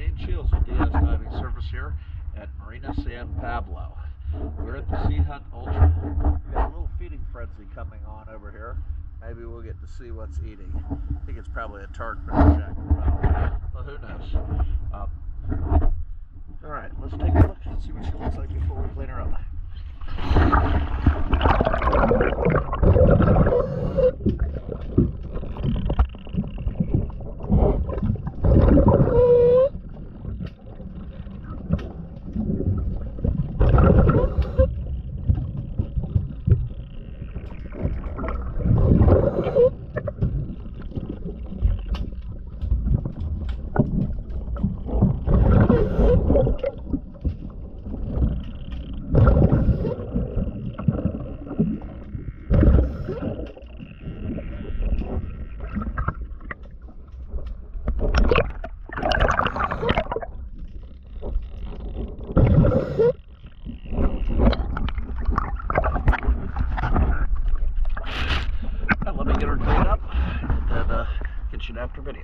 Shane Shields with DS Diving Service here at Marina San Pablo. We're at the Sea Hunt Ultra. We've got a little feeding frenzy coming on over here. Maybe we'll get to see what's eating. I think it's probably a tart for the jack well, who knows. Alright, let's take a look and see what she looks like before we clean her up. Let me get her cleaned up and then get you an after video.